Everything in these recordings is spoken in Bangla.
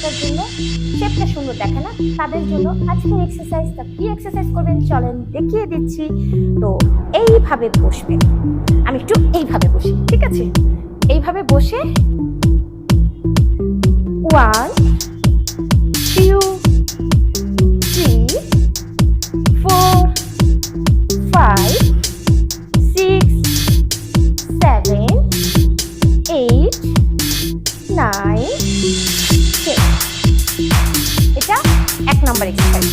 মানুষটার জন্য শেপটা সুন্দর দেখে না, তাদের জন্য আজকের এক্সারসাইজটা কি এক্সারসাইজ করবেন চলেন দেখিয়ে দিচ্ছি। তো এইভাবে বসবেন, আমি একটু এইভাবে বসি, ঠিক আছে? এইভাবে বসে 1 2 3 4 5 6 7 8 9 10। এটা 1 নাম্বার এক্সারসাইজ।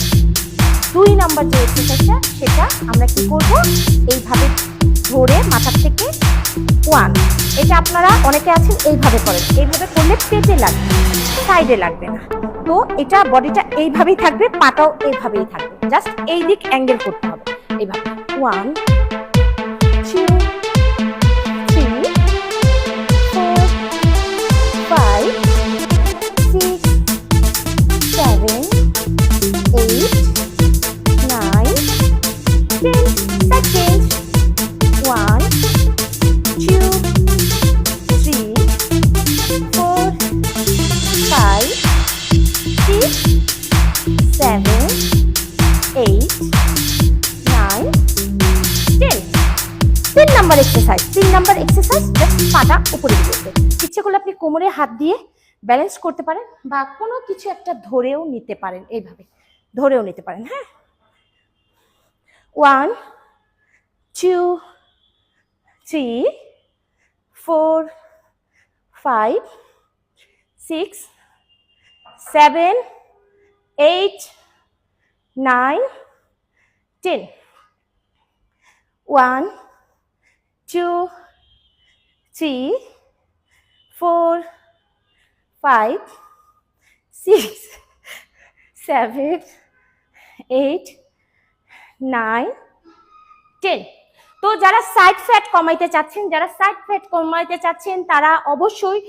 2 নাম্বার যে এক্সারসাইজটা সেটা আমরা কি করব, এইভাবে ধরে মাথা থেকে 1, এটা আপনারা অনেকে আছেন এইভাবে করেন, এইভাবে করলে পেটে লাগবে, সাইডে লাগবে না। তো এটা বডিটা এইভাবেই থাকবে, পাটাও এইভাবেই থাকবে, জাস্ট এই দিক অ্যাঙ্গেল করতে হবে এইভাবে। 1 2 3 4 5 6 7 8 9 10 seconds। 1 2 3 4 5 6 7 8 9 10। 3 number exercise. 3 number exercise just পাটা উপরে দিতে, ইচ্ছে করলে আপনি কোমরে হাত দিয়ে ব্যালেন্স করতে পারেন বা কোনো কিছু একটা ধরেও নিতে পারেন, এইভাবে ধরেও নিতে পারেন। হ্যাঁ, 1 2 3 4 5 6 7 8 9 10। 1 2 3 4 5 6 7 8 9 10। তো যারা সাইড ফ্যাট কমাইতে চাচ্ছেন, তারা অবশ্যই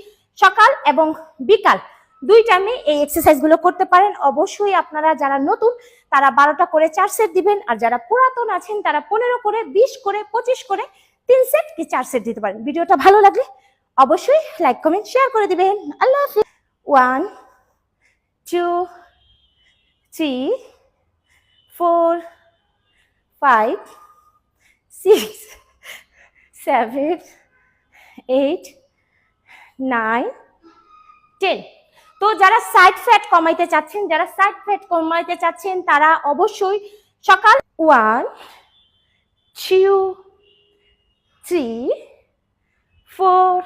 সকাল এবং বিকাল 2 টাইমে এই এক্সারসাইজগুলো করতে পারেন। অবশ্যই আপনারা যারা নতুন তারা 12টা করে 4 সেট দিবেন, আর যারা পুরাতন আছেন তারা 15 করে 20 করে 25 করে 3 সেট কি 4 সেট দিতে পারেন। ভিডিওটা ভালো লাগলে অবশ্যই লাইক কমেন্ট শেয়ার করে দিবেন। আল্লাহ হাফেজ। 1 2 3 4 5 6 7 8 9 10। তো যারা সাইড ফ্যাট কমাইতে চাচ্ছেন, তারা অবশ্যই সকাল 1 2 3 4